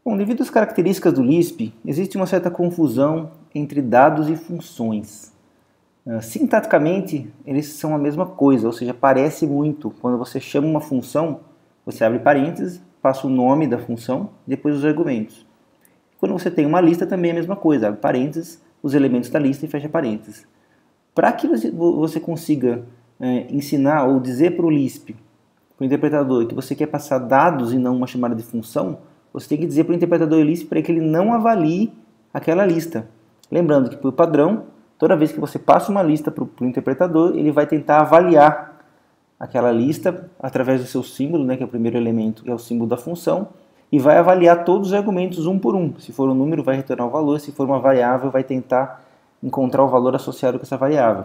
Bom, devido às características do Lisp, existe uma certa confusão entre dados e funções. Sintaticamente, eles são a mesma coisa, ou seja, parece muito. Quando você chama uma função, você abre parênteses, passa o nome da função, depois os argumentos. Quando você tem uma lista, também é a mesma coisa, abre parênteses, os elementos da lista e fecha parênteses. Para que você consiga ensinar ou dizer para o Lisp, para o interpretador, que você quer passar dados e não uma chamada de função, você tem que dizer para o interpretador Lisp para que ele não avalie aquela lista. Lembrando que, por padrão, toda vez que você passa uma lista para o interpretador, ele vai tentar avaliar aquela lista através do seu símbolo, né, que é o primeiro elemento, que é o símbolo da função, e vai avaliar todos os argumentos um por um. Se for um número, vai retornar o valor, se for uma variável, vai tentar encontrar o valor associado com essa variável.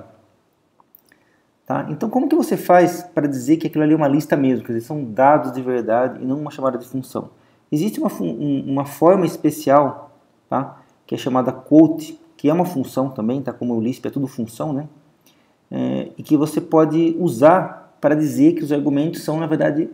Tá? Então, como que você faz para dizer que aquilo ali é uma lista mesmo? Quer dizer, são dados de verdade e não uma chamada de função. Existe uma forma especial, tá? Que é chamada quote, que é uma função também, tá? Como o Lisp é tudo função, né? E que você pode usar para dizer que os argumentos são, na verdade,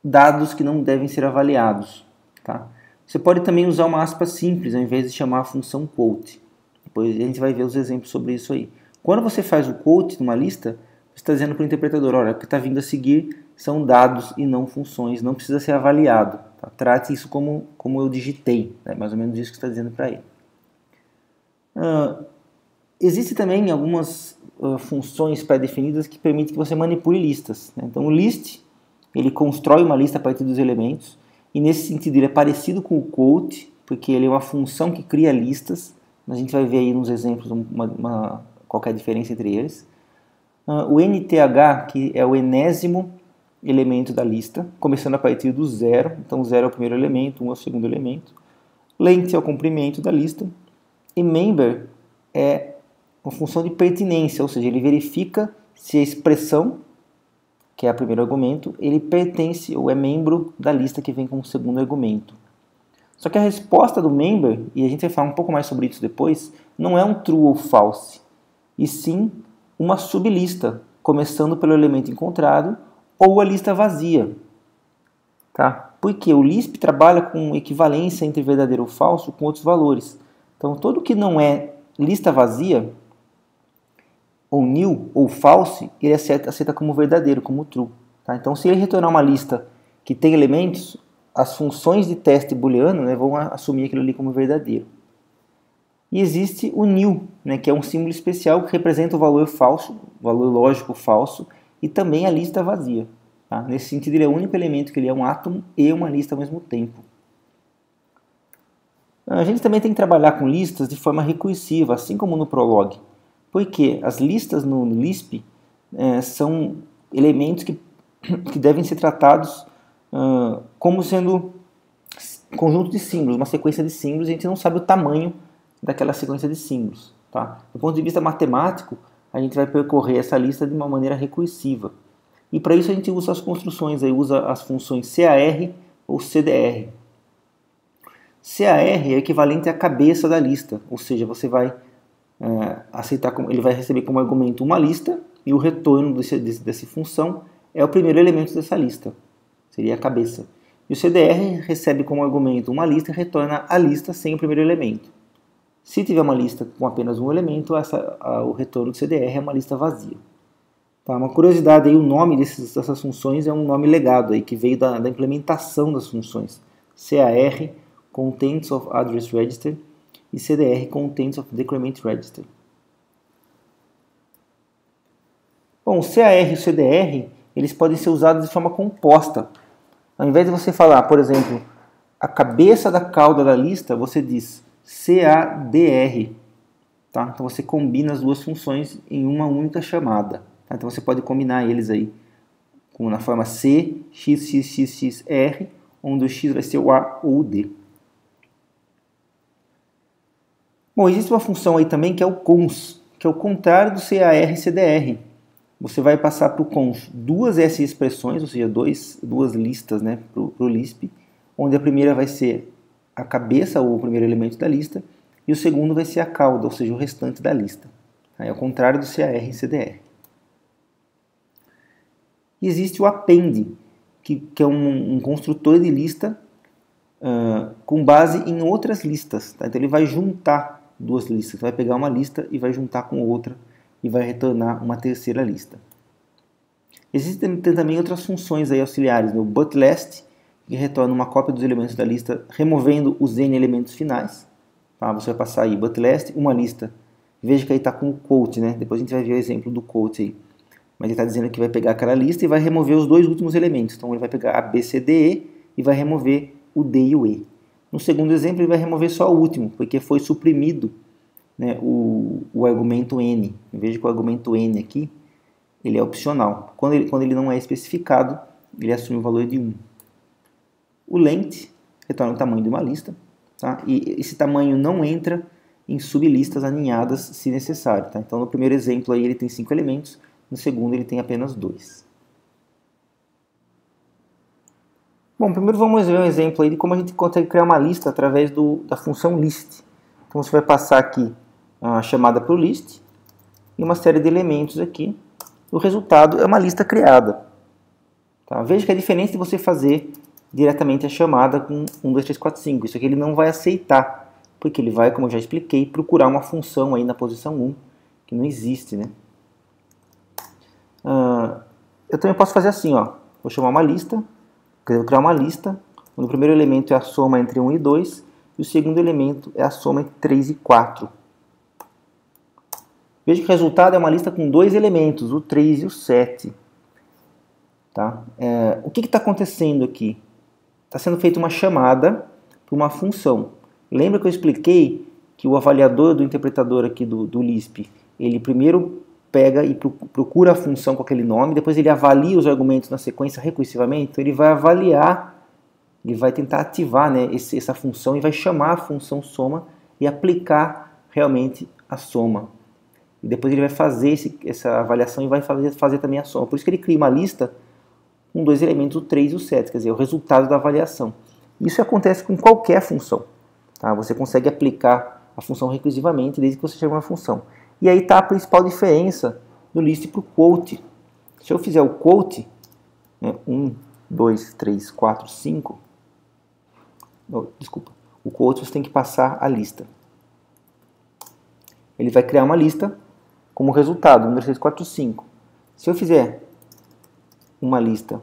dados que não devem ser avaliados. Tá? Você pode também usar uma aspa simples, ao invés de chamar a função quote. Depois a gente vai ver os exemplos sobre isso aí. Quando você faz o quote numa lista, você está dizendo para o interpretador, olha, o que está vindo a seguir são dados e não funções, não precisa ser avaliado. Tá? Trate isso como eu digitei, é mais ou menos isso que você está dizendo para ele. Existem também algumas funções pré-definidas que permitem que você manipule listas. Né? Então o list, ele constrói uma lista a partir dos elementos, e nesse sentido ele é parecido com o quote, porque ele é uma função que cria listas. A gente vai ver aí nos exemplos qual é a diferença entre eles. O nth, que é o enésimo elemento da lista, começando a partir do 0. Então 0 é o primeiro elemento, 1 é o segundo elemento. Length é o comprimento da lista. E member é uma função de pertinência, ou seja, ele verifica se a expressão, que é o primeiro argumento, ele pertence ou é membro da lista que vem com o segundo argumento. Só que a resposta do member, e a gente vai falar um pouco mais sobre isso depois, não é um true ou false, e sim uma sublista, começando pelo elemento encontrado ou a lista vazia. Tá? Porque o Lisp trabalha com equivalência entre verdadeiro ou falso com outros valores. Então, tudo que não é lista vazia, ou nil, ou false, ele aceita como verdadeiro, como true. Tá? Então, se ele retornar uma lista que tem elementos, as funções de teste booleano, né, vão assumir aquilo ali como verdadeiro. E existe o nil, né, que é um símbolo especial que representa o valor falso, o valor lógico falso, e também a lista vazia. Tá? Nesse sentido, ele é o único elemento que ele é um átomo e uma lista ao mesmo tempo. A gente também tem que trabalhar com listas de forma recursiva, assim como no Prolog, porque as listas no Lisp são elementos que devem ser tratados como sendo conjunto de símbolos, uma sequência de símbolos, e a gente não sabe o tamanho daquela sequência de símbolos. Tá? Do ponto de vista matemático, a gente vai percorrer essa lista de uma maneira recursiva. E para isso a gente usa as construções, aí usa as funções CAR ou CDR. CAR é equivalente à cabeça da lista, ou seja, você vai aceitar, ele vai receber como argumento uma lista e o retorno dessa função é o primeiro elemento dessa lista, seria a cabeça. E o CDR recebe como argumento uma lista e retorna a lista sem o primeiro elemento. Se tiver uma lista com apenas um elemento, o retorno do CDR é uma lista vazia. Tá, uma curiosidade, aí, o nome dessas funções é um nome legado aí, que veio da implementação das funções. CAR, Contents of Address Register, e CDR, Contents of Decrement Register. Bom, o CAR e o CDR, eles podem ser usados de forma composta. Ao invés de você falar, por exemplo, a cabeça da cauda da lista, você diz CADR. Tá? Então você combina as duas funções em uma única chamada. Tá? Então você pode combinar eles aí na forma C, X, X, X, X, R, onde o X vai ser o A ou o D. Bom, existe uma função aí também que é o cons, que é o contrário do CAR e CDR. Você vai passar para o cons duas S expressões, ou seja, duas listas, né, para o Lisp, onde a primeira vai ser a cabeça, ou o primeiro elemento da lista, e o segundo vai ser a cauda, ou seja, o restante da lista. É o contrário do CAR e CDR. E existe o append, que é um construtor de lista com base em outras listas. Tá? Então ele vai juntar duas listas, vai pegar uma lista e vai juntar com outra e vai retornar uma terceira lista. Existem também outras funções aí auxiliares, no butlast, que retorna uma cópia dos elementos da lista, removendo os n elementos finais. Tá? Você vai passar aí butlast, uma lista. Veja que aí está com o quote, né? Depois a gente vai ver o exemplo do quote aí. Mas ele está dizendo que vai pegar aquela lista e vai remover os dois últimos elementos. Então ele vai pegar a B, C, D, E e vai remover o D e o E. No segundo exemplo ele vai remover só o último, porque foi suprimido, né, o argumento N. Veja que o argumento N aqui ele é opcional. Quando ele não é especificado, ele assume o valor de 1. O length retorna o tamanho de uma lista. Tá? E esse tamanho não entra em sublistas aninhadas se necessário. Tá? Então no primeiro exemplo aí ele tem 5 elementos, no segundo ele tem apenas 2. Bom, primeiro vamos ver um exemplo aí de como a gente consegue criar uma lista através da função list. Então você vai passar aqui a chamada para o list e uma série de elementos aqui. O resultado é uma lista criada. Tá? Veja que é diferente de você fazer diretamente a chamada com 1, 2, 3, 4, 5. Isso aqui ele não vai aceitar, porque ele vai, como eu já expliquei, procurar uma função aí na posição 1, que não existe, né? Eu também posso fazer assim, ó. Vou chamar uma lista, vou criar uma lista, onde o primeiro elemento é a soma entre 1 e 2, e o segundo elemento é a soma entre 3 e 4. Veja que o resultado é uma lista com 2 elementos, o 3 e o 7. Tá? O que está acontecendo aqui? Está sendo feita uma chamada para uma função. Lembra que eu expliquei que o avaliador do interpretador aqui do Lisp, ele primeiro pega e procura a função com aquele nome, depois ele avalia os argumentos na sequência recursivamente, então ele vai avaliar, ele vai tentar ativar, né, essa função e vai chamar a função soma e aplicar realmente a soma. E depois ele vai fazer essa avaliação e vai fazer também a soma. Por isso que ele cria uma lista com 2 elementos, o 3 e o 7, quer dizer, o resultado da avaliação. Isso acontece com qualquer função. Tá? Você consegue aplicar a função recursivamente desde que você chame uma função. E aí está a principal diferença do list para o quote. Se eu fizer o quote, né, 1, 2, 3, 4, 5, desculpa, o quote você tem que passar a lista. Ele vai criar uma lista como resultado, 1, 2, 3, 4, 5. Se eu fizer uma lista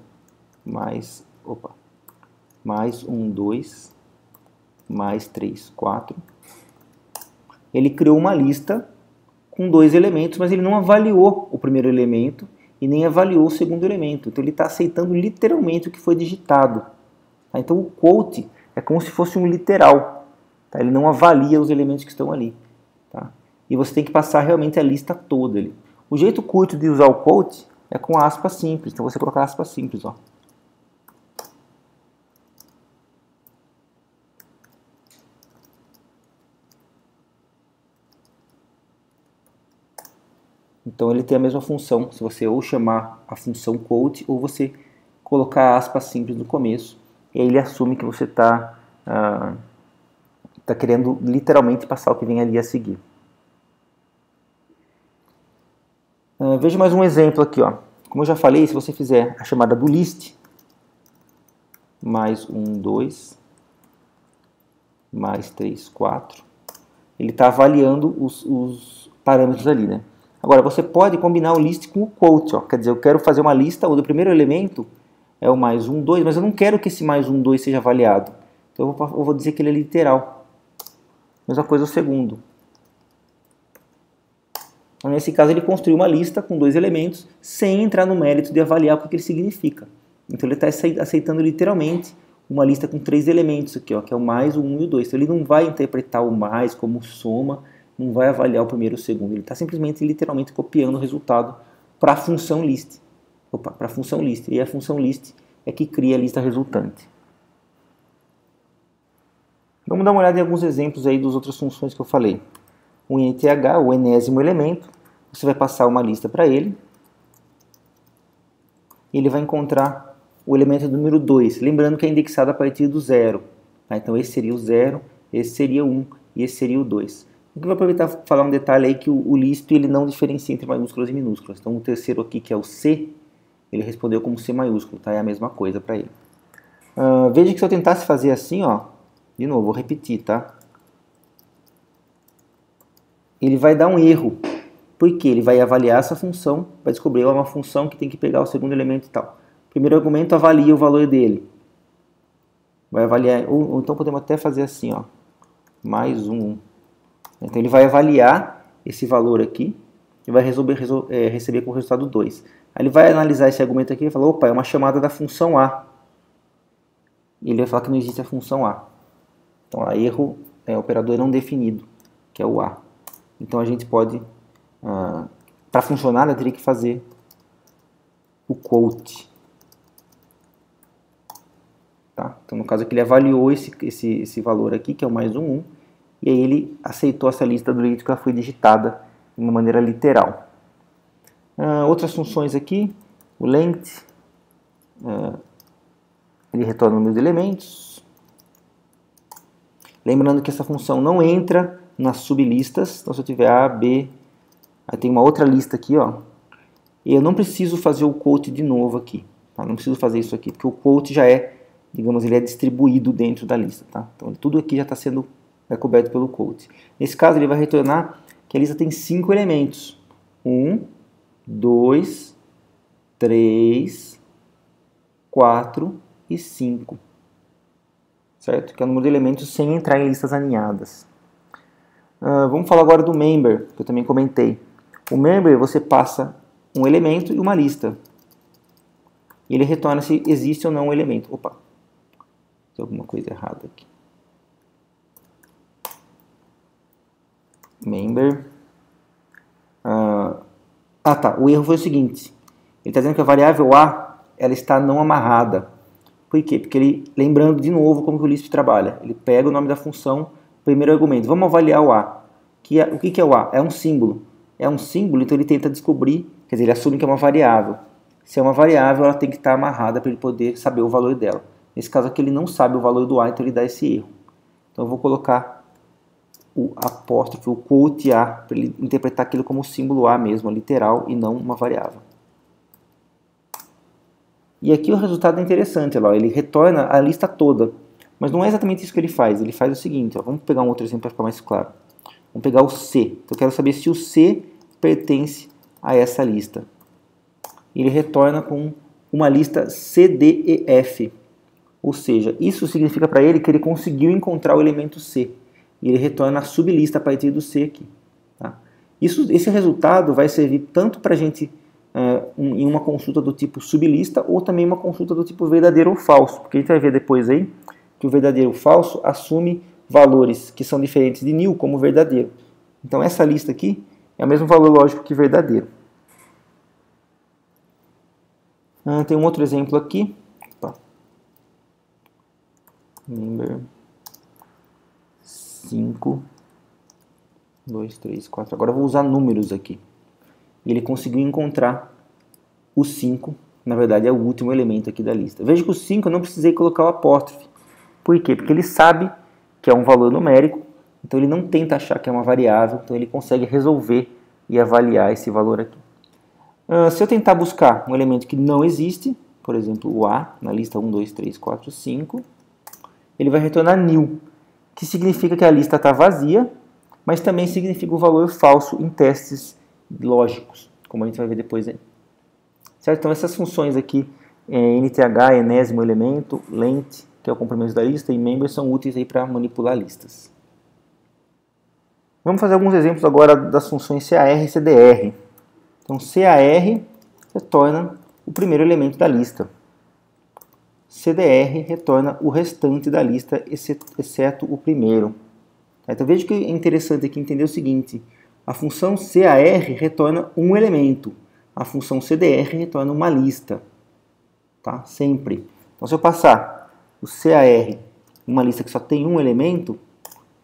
mais 1, 2, mais 3, 4, ele criou uma lista com 2 elementos, mas ele não avaliou o primeiro elemento e nem avaliou o segundo elemento. Então ele está aceitando literalmente o que foi digitado. Tá? Então o quote é como se fosse um literal. Tá? Ele não avalia os elementos que estão ali. Tá? E você tem que passar realmente a lista toda ali. O jeito curto de usar o quote é com aspas simples. Então você coloca aspas simples, ó. Então ele tem a mesma função, se você ou chamar a função quote ou você colocar aspas simples no começo, e aí ele assume que você está querendo literalmente passar o que vem ali a seguir. Veja mais um exemplo aqui, ó. Como eu já falei, se você fizer a chamada do list, mais 1, 2, mais 3, 4, ele está avaliando os parâmetros ali, né? Agora, você pode combinar o list com o quote, ó. Quer dizer, eu quero fazer uma lista onde o primeiro elemento é o mais 1, 2, mas eu não quero que esse mais 1, 2 seja avaliado. Então eu vou dizer que ele é literal. Mesma coisa o segundo. Então, nesse caso, ele construiu uma lista com 2 elementos sem entrar no mérito de avaliar o que ele significa. Então ele está aceitando literalmente uma lista com 3 elementos aqui, ó, que é o mais, o 1 e o 2. Então ele não vai interpretar o mais como soma, não vai avaliar o primeiro e o segundo. Ele está simplesmente, literalmente, copiando o resultado para a função list. Para a função list. E a função list é que cria a lista resultante. Vamos dar uma olhada em alguns exemplos aí das outras funções que eu falei. O nth, o enésimo elemento, você vai passar uma lista para ele. E ele vai encontrar o elemento número 2. Lembrando que é indexado a partir do 0. Tá? Então esse seria o 0, esse seria o 1 e esse seria o 2. Eu vou aproveitar para falar um detalhe aí que o Lisp ele não diferencia entre maiúsculas e minúsculas. Então o terceiro aqui, que é o C, ele respondeu como C maiúsculo, tá? É a mesma coisa para ele. Veja que se eu tentasse fazer assim, ó, de novo, vou repetir, tá? Ele vai dar um erro, porque ele vai avaliar essa função, vai descobrir uma função que tem que pegar o segundo elemento e tal. Primeiro argumento avalia o valor dele. Vai avaliar, ou então podemos até fazer assim, ó, mais um. Então ele vai avaliar esse valor aqui e vai receber como resultado 2. Aí ele vai analisar esse argumento aqui e falar, opa, é uma chamada da função A. E ele vai falar que não existe a função A. Então, erro é operador não definido, que é o A. Então a gente pode, para funcionar, eu teria que fazer o quote. Tá? Então no caso aqui ele avaliou esse valor aqui, que é o mais um, e aí ele aceitou essa lista do lead que ela foi digitada de uma maneira literal. Outras funções aqui, o length, ele retorna o número de elementos. Lembrando que essa função não entra nas sublistas, então se eu tiver A, B, aí tem uma outra lista aqui, ó, e eu não preciso fazer o quote de novo aqui, tá? Não preciso fazer isso aqui, porque o quote já é, digamos, ele é distribuído dentro da lista, tá? Então tudo aqui já está sendo coberto pelo quote. Nesse caso ele vai retornar que a lista tem 5 elementos, 1, 2, 3, 4 e 5. Certo? Que é o número de elementos sem entrar em listas alinhadas. Vamos falar agora do member, que eu também comentei. O member você passa um elemento e uma lista. E ele retorna se existe ou não um elemento. Opa, tem alguma coisa errada aqui. Member. Tá. O erro foi o seguinte. Ele está dizendo que a variável A ela está não amarrada. Por quê? Porque ele, lembrando de novo como que o Lisp trabalha, ele pega o nome da função, primeiro argumento. Vamos avaliar o A. O que é o A? É um símbolo. É um símbolo, então ele tenta descobrir, quer dizer, ele assume que é uma variável. Se é uma variável, ela tem que estar amarrada para ele poder saber o valor dela. Nesse caso aqui ele não sabe o valor do A, então ele dá esse erro. Então eu vou colocar o apóstrofe, o quote A, para ele interpretar aquilo como símbolo A mesmo, literal, e não uma variável. E aqui o resultado é interessante, ó, ele retorna a lista toda. Mas não é exatamente isso que ele faz o seguinte, ó, vamos pegar um outro exemplo para ficar mais claro. Vamos pegar o C. Então eu quero saber se o C pertence a essa lista. Ele retorna com uma lista C, D e F. Ou seja, isso significa para ele que ele conseguiu encontrar o elemento C. E ele retorna a sublista a partir do C aqui. Tá? Esse resultado vai servir tanto para a gente em uma consulta do tipo sublista ou também uma consulta do tipo verdadeiro ou falso. Porque a gente vai ver depois aí que o verdadeiro ou falso assume valores que são diferentes de nil como verdadeiro. Então essa lista aqui é o mesmo valor lógico que verdadeiro. Tem um outro exemplo aqui. Opa. Member 5, 2, 3, 4. Agora eu vou usar números aqui. E ele conseguiu encontrar o 5, na verdade é o último elemento aqui da lista. Veja que o 5 eu não precisei colocar o apóstrofe. Por quê? Porque ele sabe que é um valor numérico, então ele não tenta achar que é uma variável, então ele consegue resolver e avaliar esse valor aqui. Se eu tentar buscar um elemento que não existe, por exemplo o A, na lista 1, 2, 3, 4, 5, ele vai retornar nil, que significa que a lista está vazia, mas também significa o valor falso em testes lógicos, como a gente vai ver depois aí. Certo? Então essas funções aqui, nth, enésimo elemento, length, que é o complemento da lista, e member são úteis aí para manipular listas. Vamos fazer alguns exemplos agora das funções CAR e CDR. Então CAR retorna o primeiro elemento da lista. CDR retorna o restante da lista, exceto o primeiro. Então veja que é interessante aqui entender o seguinte. A função CAR retorna um elemento. A função CDR retorna uma lista. Tá? Sempre. Então se eu passar o CAR em uma lista que só tem um elemento,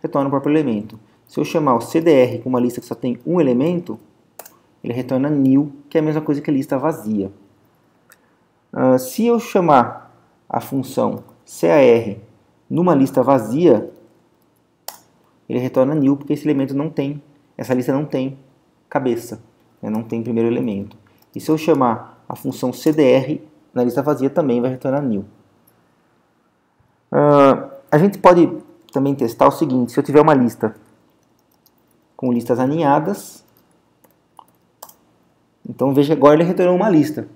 retorna o próprio elemento. Se eu chamar o CDR com uma lista que só tem um elemento, ele retorna nil, que é a mesma coisa que a lista vazia. Se eu chamar a função CAR numa lista vazia, ele retorna nil, porque esse elemento não tem, essa lista não tem cabeça, né, não tem primeiro elemento. E se eu chamar a função CDR na lista vazia, também vai retornar nil. A gente pode também testar o seguinte: se eu tiver uma lista com listas aninhadas, então veja, agora ele retornou uma lista.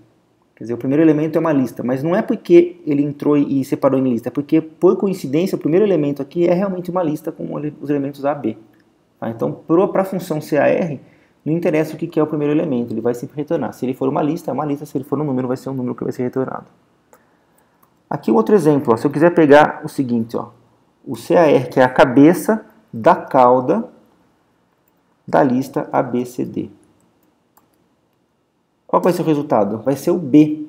Quer dizer, o primeiro elemento é uma lista, mas não é porque ele entrou e separou em lista, é porque, por coincidência, o primeiro elemento aqui é realmente uma lista com os elementos A, B. Tá? Então, para a função CAR, não interessa o que é o primeiro elemento, ele vai sempre retornar. Se ele for uma lista, é uma lista, se ele for um número, vai ser um número que vai ser retornado. Aqui outro exemplo, ó, se eu quiser pegar o seguinte, ó, o CAR, que é a cabeça da cauda da lista ABCD. Qual vai ser o resultado? Vai ser o B.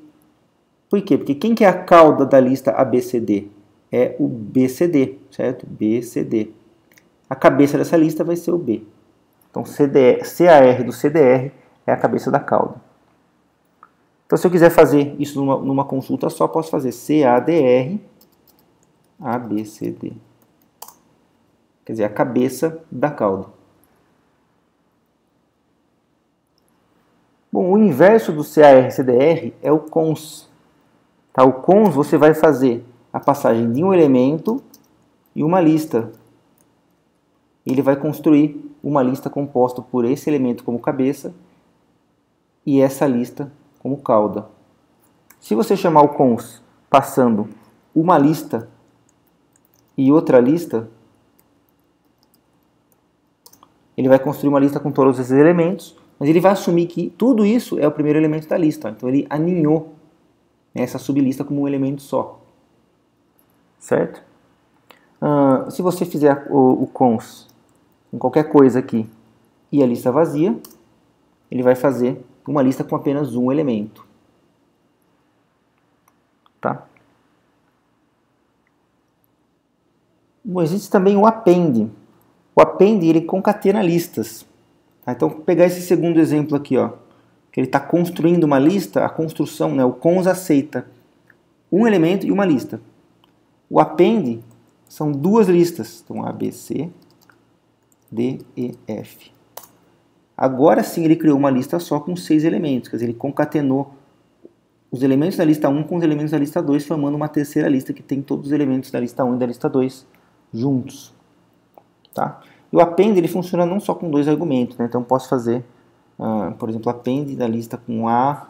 Por quê? Porque quem que é a cauda da lista ABCD? É o BCD, certo? BCD. A cabeça dessa lista vai ser o B. Então, CAR do CDR é a cabeça da cauda. Então, se eu quiser fazer isso numa consulta só, posso fazer CADR ABCD. Quer dizer, a cabeça da cauda. Bom, o inverso do CAR-CDR é o cons. Tá? O cons você vai fazer a passagem de um elemento e uma lista. Ele vai construir uma lista composta por esse elemento como cabeça e essa lista como cauda. Se você chamar o cons passando uma lista e outra lista, ele vai construir uma lista com todos esses elementos, mas ele vai assumir que tudo isso é o primeiro elemento da lista. Então ele aninhou essa sublista como um elemento só. Certo? Se você fizer o cons em qualquer coisa aqui e a lista vazia, ele vai fazer uma lista com apenas um elemento. Tá? Bom, existe também o append. O append ele concatena listas. Então, vou pegar esse segundo exemplo aqui, ó, que ele está construindo uma lista, a construção, né, o cons aceita um elemento e uma lista. O append são duas listas, então A, B, C, D, E, F. Agora sim ele criou uma lista só com 6 elementos, quer dizer, ele concatenou os elementos da lista 1 com os elementos da lista 2, formando uma terceira lista que tem todos os elementos da lista 1 e da lista 2 juntos. Tá? E o append ele funciona não só com 2 argumentos, né? Então posso fazer, por exemplo, append da lista com A,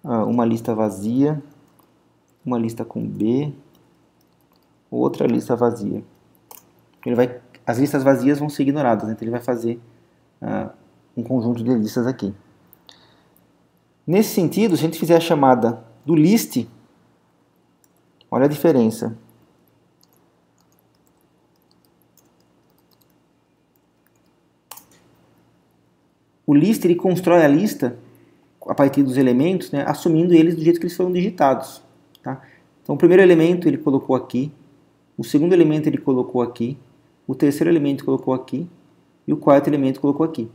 uma lista vazia, uma lista com B, outra lista vazia. As listas vazias vão ser ignoradas, né? Então ele vai fazer um conjunto de listas aqui. Nesse sentido, se a gente fizer a chamada do list, olha a diferença. O list ele constrói a lista a partir dos elementos, né, assumindo eles do jeito que eles foram digitados. Tá? Então o primeiro elemento ele colocou aqui, o segundo elemento ele colocou aqui, o terceiro elemento colocou aqui e o quarto elemento colocou aqui.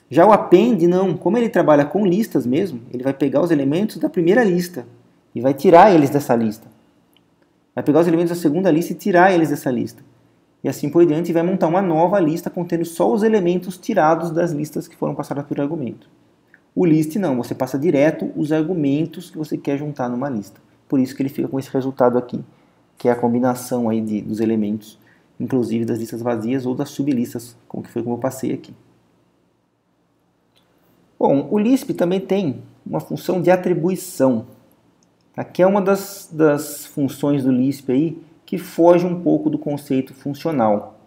Já o append não, como ele trabalha com listas mesmo, ele vai pegar os elementos da primeira lista e vai tirar eles dessa lista. Vai pegar os elementos da segunda lista e tirar eles dessa lista. E assim por diante, vai montar uma nova lista contendo só os elementos tirados das listas que foram passadas por argumento. O list não, você passa direto os argumentos que você quer juntar numa lista. Por isso que ele fica com esse resultado aqui, que é a combinação aí dos elementos, inclusive das listas vazias ou das sublistas, como eu passei aqui. Bom, o Lisp também tem uma função de atribuição. Aqui é uma das funções do Lisp aí, que foge um pouco do conceito funcional.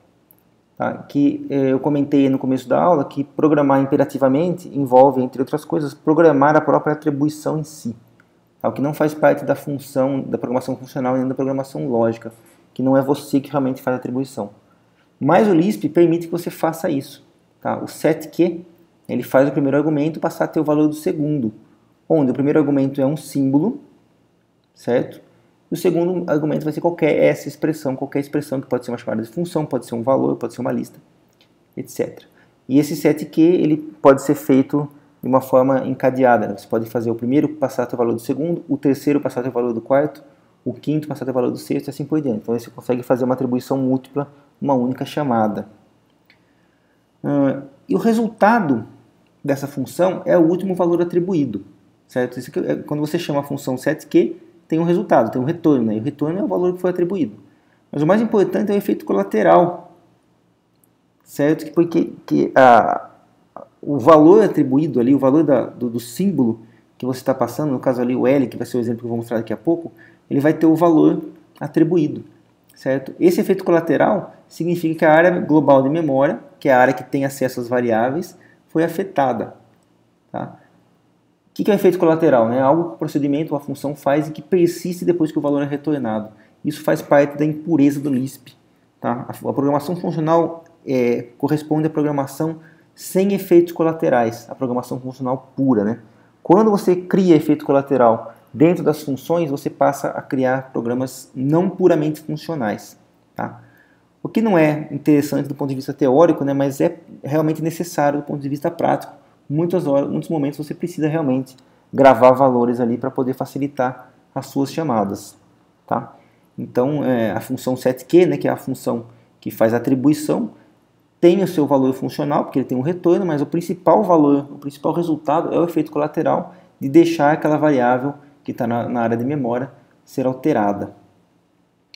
Tá? Que eu comentei no começo da aula que programar imperativamente envolve, entre outras coisas, programar a própria atribuição em si. Tá? O que não faz parte da função da programação funcional nem da programação lógica, que não é você que realmente faz a atribuição. Mas o Lisp permite que você faça isso. Tá? O setQ, ele faz o primeiro argumento passar a ter o valor do segundo, onde o primeiro argumento é um símbolo, certo? E o segundo argumento vai ser qualquer expressão que pode ser uma chamada de função, pode ser um valor, pode ser uma lista, etc. E esse setQ ele pode ser feito de uma forma encadeada. Né? Você pode fazer o primeiro passar a ter o valor do segundo, o terceiro passar a ter o valor do quarto, o quinto passar a ter o valor do sexto e assim por diante. Então você consegue fazer uma atribuição múltipla numa única chamada. E o resultado dessa função é o último valor atribuído. Certo? Isso quando você chama a função setQ, tem um resultado, tem um retorno, né? E o retorno é o valor que foi atribuído. Mas o mais importante é o efeito colateral, certo? Porque o valor atribuído ali, o valor do símbolo que você está passando, no caso ali o L, que vai ser o exemplo que eu vou mostrar daqui a pouco, ele vai ter o valor atribuído, certo? Esse efeito colateral significa que a área global de memória, que é a área que tem acesso às variáveis, foi afetada. Tá? O que é o efeito colateral? É algo que o procedimento ou a função faz e que persiste depois que o valor é retornado. Isso faz parte da impureza do Lisp. Tá? A programação funcional corresponde à programação sem efeitos colaterais, a programação funcional pura. Né? Quando você cria efeito colateral dentro das funções, você passa a criar programas não puramente funcionais. Tá? O que não é interessante do ponto de vista teórico, né, mas é realmente necessário do ponto de vista prático. Muitos momentos você precisa realmente gravar valores ali para poder facilitar as suas chamadas. Tá? Então, a função setQ, né, que é a função que faz a atribuição, tem o seu valor funcional, porque ele tem um retorno, mas o principal valor, o principal resultado é o efeito colateral de deixar aquela variável que está na área de memória ser alterada.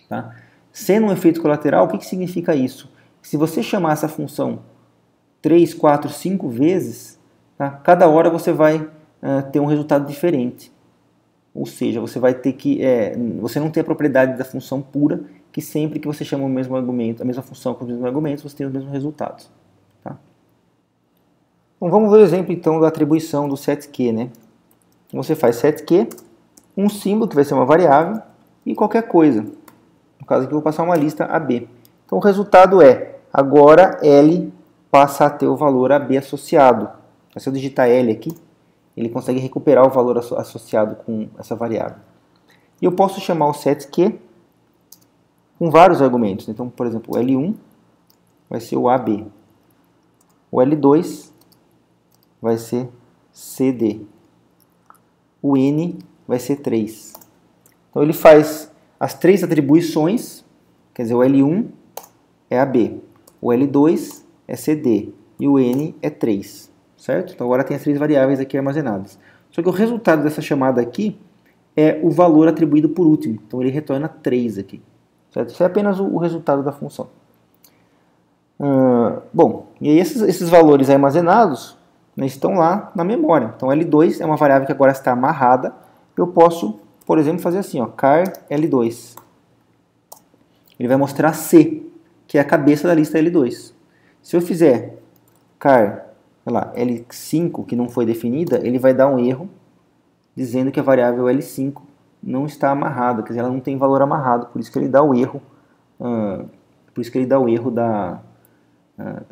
Tá? Sendo um efeito colateral, o que significa isso? Se você chamar essa função 3, 4, 5 vezes, tá? Cada hora você vai ter um resultado diferente. Ou seja, você vai ter que você não tem a propriedade da função pura, que sempre que você chama o mesmo argumento, a mesma função com os mesmos argumentos, você tem os mesmos resultados. Tá? Então, vamos ver o exemplo então da atribuição do setQ. Né? Você faz setQ, um símbolo que vai ser uma variável, e qualquer coisa. No caso aqui eu vou passar uma lista AB. Então o resultado é, agora L passa a ter o valor AB associado. Se eu digitar L aqui, ele consegue recuperar o valor associado com essa variável. E eu posso chamar o setQ com vários argumentos. Então, por exemplo, o L1 vai ser o AB. O L2 vai ser CD. O N vai ser 3. Então ele faz as 3 atribuições, quer dizer, o L1 é AB, o L2 é CD e o N é 3, certo? Então agora tem as 3 variáveis aqui armazenadas. Só que o resultado dessa chamada aqui é o valor atribuído por último, então ele retorna 3 aqui, certo? Isso é apenas o resultado da função. Bom, e aí esses valores armazenados, né, estão lá na memória. Então L2 é uma variável que agora está amarrada, eu posso, por exemplo, fazer assim, ó, char L2. Ele vai mostrar C, que é a cabeça da lista L2. Se eu fizer char L5, que não foi definida, ele vai dar um erro, dizendo que a variável L5 não está amarrada, quer dizer, ela não tem valor amarrado, por isso que ele dá o erro,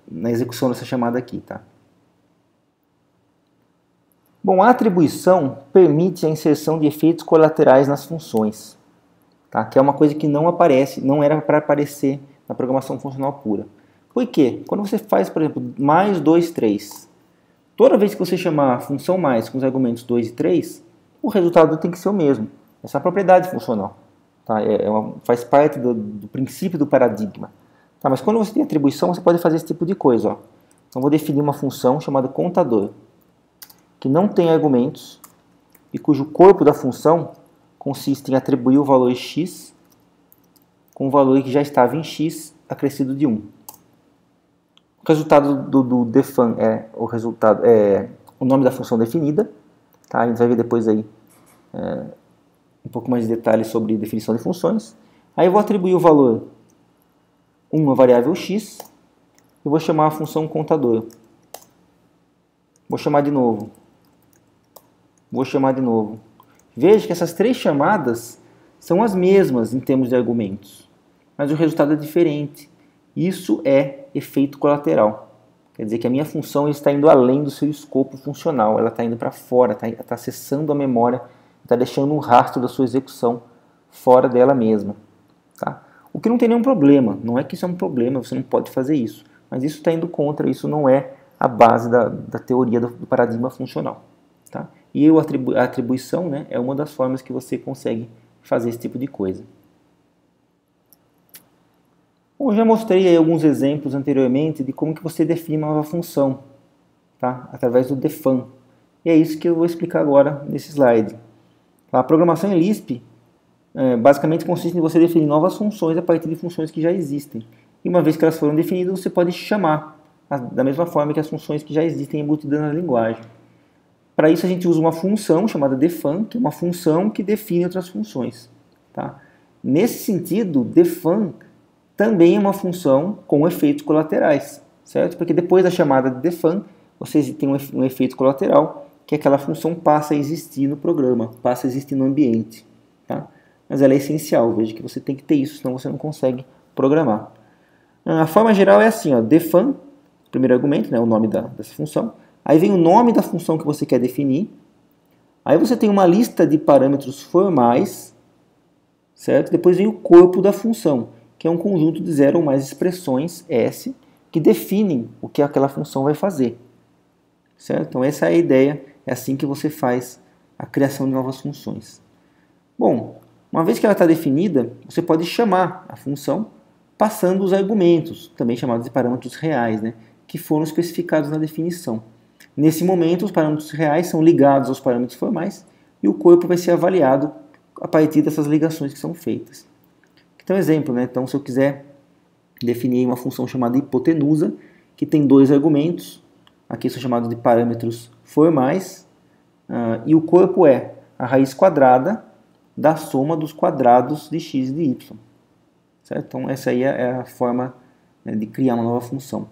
na execução dessa chamada aqui, tá? Bom, a atribuição permite a inserção de efeitos colaterais nas funções, tá? Que é uma coisa que não aparece, não era para aparecer na programação funcional pura. Por quê? Quando você faz, por exemplo, mais 2, 3, toda vez que você chamar a função mais com os argumentos 2 e 3, o resultado tem que ser o mesmo. Essa é a propriedade funcional. Tá? Faz parte do princípio do paradigma. Tá? Mas quando você tem atribuição, você pode fazer esse tipo de coisa. Ó. Então, vou definir uma função chamada contador, que não tem argumentos e cujo corpo da função consiste em atribuir o valor x com o valor que já estava em x acrescido de 1. O resultado do define é o nome da função definida. Tá? A gente vai ver depois aí um pouco mais de detalhes sobre definição de funções. Aí eu vou atribuir o valor 1 à variável x e vou chamar a função contador. Vou chamar de novo. Vou chamar de novo. Veja que essas 3 chamadas são as mesmas em termos de argumentos, mas o resultado é diferente. Isso é efeito colateral. Quer dizer que a minha função está indo além do seu escopo funcional, ela está indo para fora, está acessando a memória, está deixando um rastro da sua execução fora dela mesma. Tá? O que não tem nenhum problema, não é que isso é um problema, você não pode fazer isso, mas isso está indo contra, isso não é a base da teoria do paradigma funcional. Tá? E a atribuição, né, é uma das formas que você consegue fazer esse tipo de coisa. Bom, eu já mostrei aí alguns exemplos anteriormente de como que você define uma nova função, tá? Através do define. E é isso que eu vou explicar agora nesse slide. A programação em Lisp basicamente consiste em você definir novas funções a partir de funções que já existem. E uma vez que elas foram definidas, você pode chamar da mesma forma que as funções que já existem embutidas na linguagem. Para isso a gente usa uma função chamada defun, que é uma função que define outras funções. Tá? Nesse sentido, defun também é uma função com efeitos colaterais, certo? Porque depois da chamada de defun, você tem um efeito colateral, que é aquela função passa a existir no programa, passa a existir no ambiente. Tá? Mas ela é essencial, veja que você tem que ter isso, senão você não consegue programar. A forma geral é assim, ó, defun, primeiro argumento, né, o nome dessa função. Aí vem o nome da função que você quer definir. Aí você tem uma lista de parâmetros formais, certo? Depois vem o corpo da função, que é um conjunto de 0 ou mais expressões S que definem o que aquela função vai fazer. Certo? Então essa é a ideia, é assim que você faz a criação de novas funções. Bom, uma vez que ela está definida, você pode chamar a função passando os argumentos, também chamados de parâmetros reais, né, que foram especificados na definição. Nesse momento, os parâmetros reais são ligados aos parâmetros formais e o corpo vai ser avaliado a partir dessas ligações que são feitas. Então, exemplo, né? Então, se eu quiser definir uma função chamada hipotenusa, que tem 2 argumentos, aqui são chamados de parâmetros formais, e o corpo é a raiz quadrada da soma dos quadrados de x e de y. Certo? Então, essa aí é a forma, né, de criar uma nova função.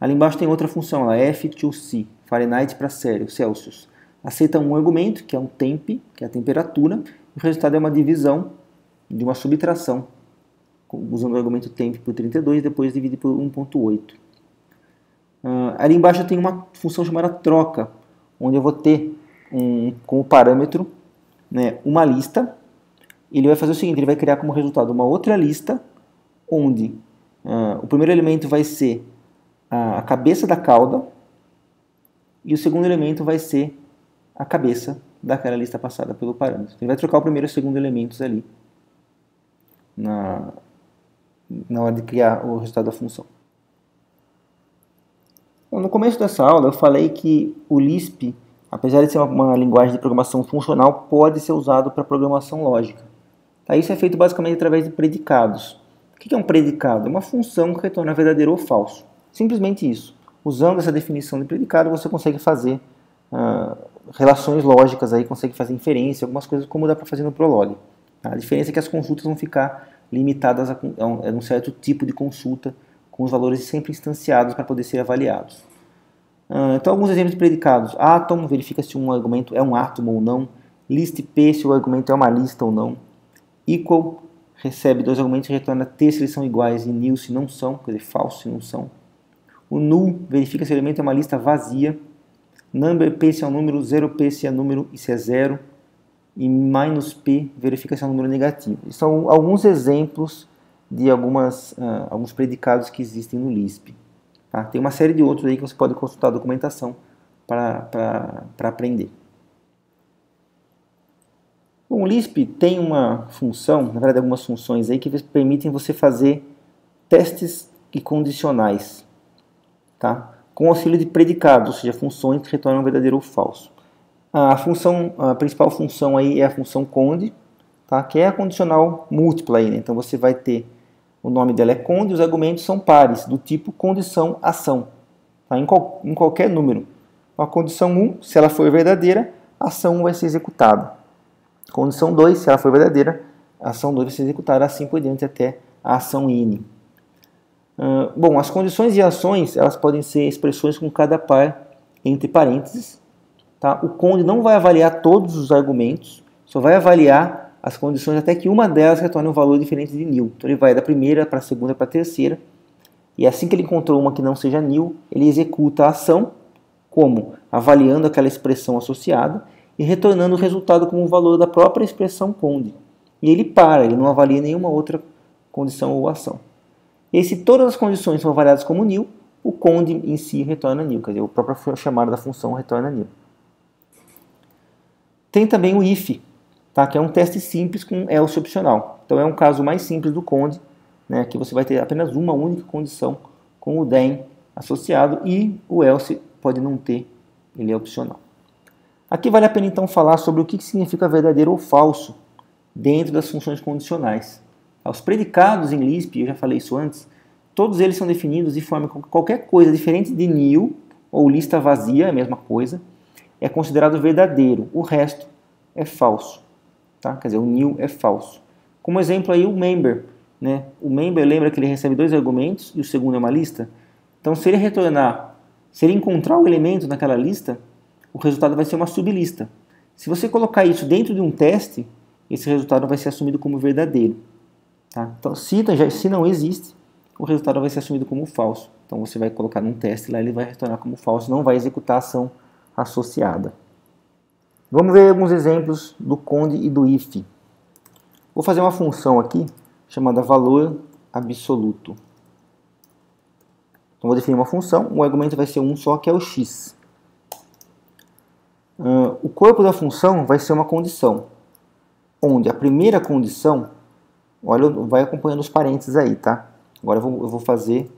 Ali embaixo tem outra função, a F2C, Fahrenheit para Celsius. Aceita um argumento, que é um temp, que é a temperatura, e o resultado é uma divisão de uma subtração, usando o argumento temp por 32, depois divide por 1.8. Ali embaixo tem uma função chamada troca, onde eu vou ter como parâmetro, né, uma lista. Ele vai fazer o seguinte, ele vai criar como resultado uma outra lista, onde o primeiro elemento vai ser a cabeça da cauda e o segundo elemento vai ser a cabeça daquela lista passada pelo parâmetro. Ele vai trocar o primeiro e o segundo elementos ali na hora de criar o resultado da função. Bom, no começo dessa aula eu falei que o Lisp, apesar de ser uma linguagem de programação funcional, pode ser usado para programação lógica. Isso é feito basicamente através de predicados. O que é um predicado? É uma função que retorna verdadeiro ou falso. Simplesmente isso. Usando essa definição de predicado, você consegue fazer relações lógicas, aí, consegue fazer inferência, algumas coisas como dá para fazer no Prolog. A diferença é que as consultas vão ficar limitadas a um certo tipo de consulta, com os valores sempre instanciados para poder ser avaliados. Então, alguns exemplos de predicados. Atom, verifica se um argumento é um átomo ou não. List_p, se o argumento é uma lista ou não. Equal, recebe 2 argumentos e retorna t se eles são iguais e nil se não são, quer dizer, falso se não são. O null verifica se o elemento é uma lista vazia. Number p se é um número, 0p se é número e se é zero. E -p verifica se é um número negativo. São alguns exemplos de alguns predicados que existem no Lisp. Tá? Tem uma série de outros aí que você pode consultar a documentação para aprender. Bom, o Lisp tem uma função, na verdade algumas funções aí que permitem você fazer testes e condicionais, tá? Com auxílio de predicados, ou seja, funções que retornam verdadeiro ou falso. A principal função aí é a função cond, tá? Que é a condicional múltipla aí, né? Então você vai ter, o nome dela é cond e os argumentos são pares, do tipo condição ação, tá? Em qualquer número. A condição 1, se ela for verdadeira, a ação 1 vai ser executada. Condição 2, se ela for verdadeira, a ação 2 vai ser executada, assim por diante até a ação n. Bom, as condições e ações, elas podem ser expressões com cada par entre parênteses. Tá? O cond não vai avaliar todos os argumentos, só vai avaliar as condições até que uma delas retorne um valor diferente de nil. Então ele vai da primeira para a segunda para a terceira, e assim que ele encontrou uma que não seja nil, ele executa a ação, como avaliando aquela expressão associada, e retornando o resultado como o valor da própria expressão cond. E ele ele não avalia nenhuma outra condição ou ação. E se todas as condições são avaliadas como nil, o cond em si retorna nil, quer dizer, o próprio chamado da função retorna nil. Tem também o if, tá? Que é um teste simples com else opcional. Então é um caso mais simples do cond, né? Que você vai ter apenas uma única condição com o then associado e o else pode não ter, ele é opcional. Aqui vale a pena então falar sobre o que significa verdadeiro ou falso dentro das funções condicionais. Os predicados em Lisp, eu já falei isso antes, todos eles são definidos de forma que qualquer coisa diferente de nil ou lista vazia, é a mesma coisa, é considerado verdadeiro. O resto é falso. Tá? Quer dizer, o nil é falso. Como exemplo aí o member. Né? O member, lembra que ele recebe 2 argumentos e o segundo é uma lista? Então, se ele retornar, se ele encontrar o elemento naquela lista, o resultado vai ser uma sublista. Se você colocar isso dentro de um teste, esse resultado vai ser assumido como verdadeiro. Tá? Então, se não existe, o resultado vai ser assumido como falso. Então, você vai colocar num teste lá, ele vai retornar como falso, não vai executar a ação associada. Vamos ver alguns exemplos do conde e do if. Vou fazer uma função aqui chamada valor absoluto. Então, vou definir uma função, o argumento vai ser um só, que é o x. O corpo da função vai ser uma condição, onde a primeira condição, olha, vai acompanhando os parênteses aí, tá? Agora eu vou fazer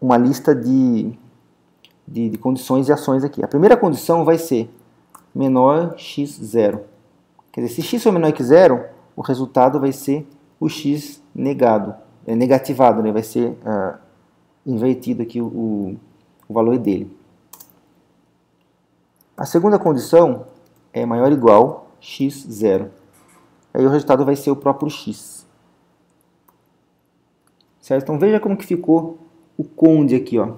uma lista de condições e ações aqui. A primeira condição vai ser menor x0. Quer dizer, se x for menor que 0, o resultado vai ser o x negativado, né? Vai ser invertido aqui o valor dele. A segunda condição é maior ou igual x0. Aí o resultado vai ser o próprio x. Certo? Então veja como que ficou o conde aqui, ó.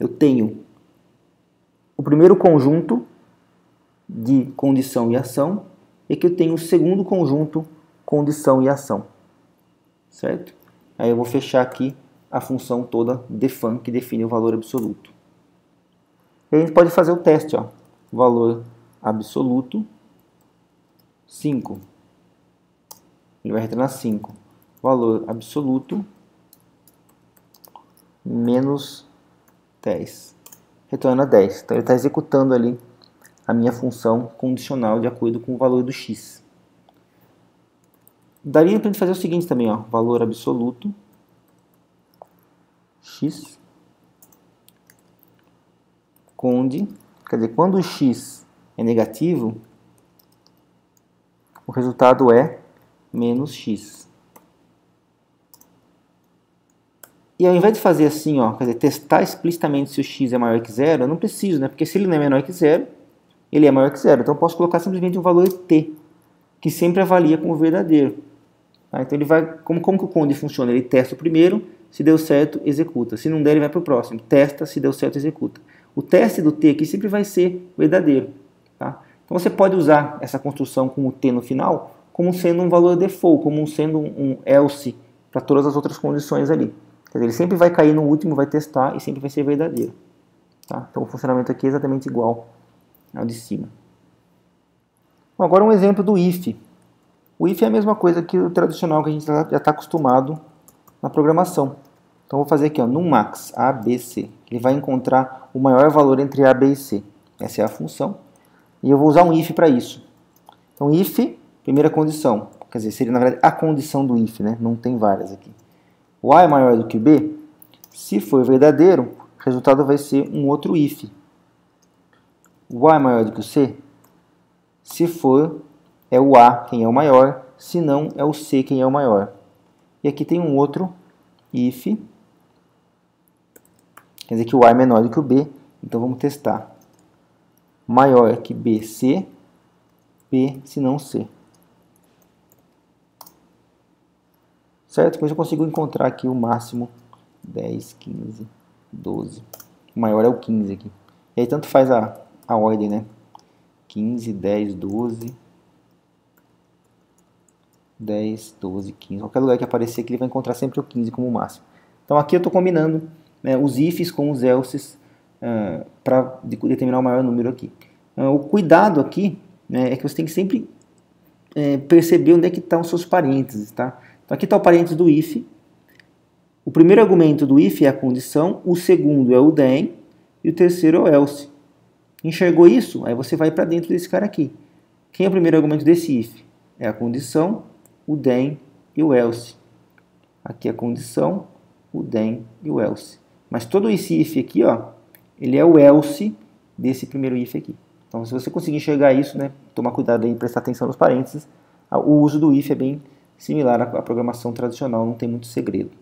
Eu tenho o primeiro conjunto de condição e ação, e aqui eu tenho o segundo conjunto condição e ação. Certo? Aí eu vou fechar aqui a função toda define, que define o valor absoluto. E a gente pode fazer o teste, ó. Valor absoluto 5. Ele vai retornar 5. Valor absoluto menos 10. Retorna 10. Então ele está executando ali a minha função condicional de acordo com o valor do x. Daria para a gente fazer o seguinte também, ó. Valor absoluto x conde, quer dizer, quando o x é negativo, o resultado é menos x. E ao invés de fazer assim, ó, quer dizer, testar explicitamente se o x é maior que 0, eu não preciso, né? Porque se ele não é menor que 0, ele é maior que 0. Então eu posso colocar simplesmente um valor t, que sempre avalia como verdadeiro. Tá? Então ele vai, como que o conde funciona? Ele testa o primeiro, se deu certo, executa. Se não der, ele vai para o próximo. Testa, se deu certo, executa. O teste do t aqui sempre vai ser verdadeiro. Tá? Então você pode usar essa construção com o t no final como sendo um valor default, como sendo um else para todas as outras condições ali. Quer dizer, ele sempre vai cair no último, vai testar e sempre vai ser verdadeiro. Tá? Então o funcionamento aqui é exatamente igual ao de cima. Bom, agora um exemplo do if. O if é a mesma coisa que o tradicional que a gente já está acostumado na programação. Então vou fazer aqui, ó, no max, A, B, C. Ele vai encontrar o maior valor entre A, B e C. Essa é a função. E eu vou usar um if para isso. Então if, primeira condição. Quer dizer, seria na verdade a condição do if, né? Não tem várias aqui. O A é maior do que o B? Se for verdadeiro, o resultado vai ser um outro if. O A é maior do que o C? Se for, é o A quem é o maior. Se não, é o C quem é o maior. E aqui tem um outro if. Quer dizer que o A é menor do que o B, então vamos testar. Maior que B, C, B, se não C. Certo? Com isso eu consigo encontrar aqui o máximo 10, 15, 12. O maior é o 15 aqui. E aí tanto faz a ordem, né? 15, 10, 12, 10, 12, 15. Qualquer lugar que aparecer aqui ele vai encontrar sempre o 15 como máximo. Então aqui eu estou combinando, né, os ifs com os elses para determinar o maior número aqui. O cuidado aqui, né, é que você tem que sempre perceber onde é que estão os seus parênteses. Tá? Então aqui está o parênteses do if. O primeiro argumento do if é a condição, o segundo é o then e o terceiro é o else. Enxergou isso? Aí você vai para dentro desse cara aqui. Quem é o primeiro argumento desse if? É a condição, o then e o else. Aqui é a condição, o then e o else. Mas todo esse if aqui, ó, ele é o else desse primeiro if aqui. Então, se você conseguir enxergar isso, né, tomar cuidado aí e prestar atenção nos parênteses, o uso do if é bem similar à programação tradicional, não tem muito segredo.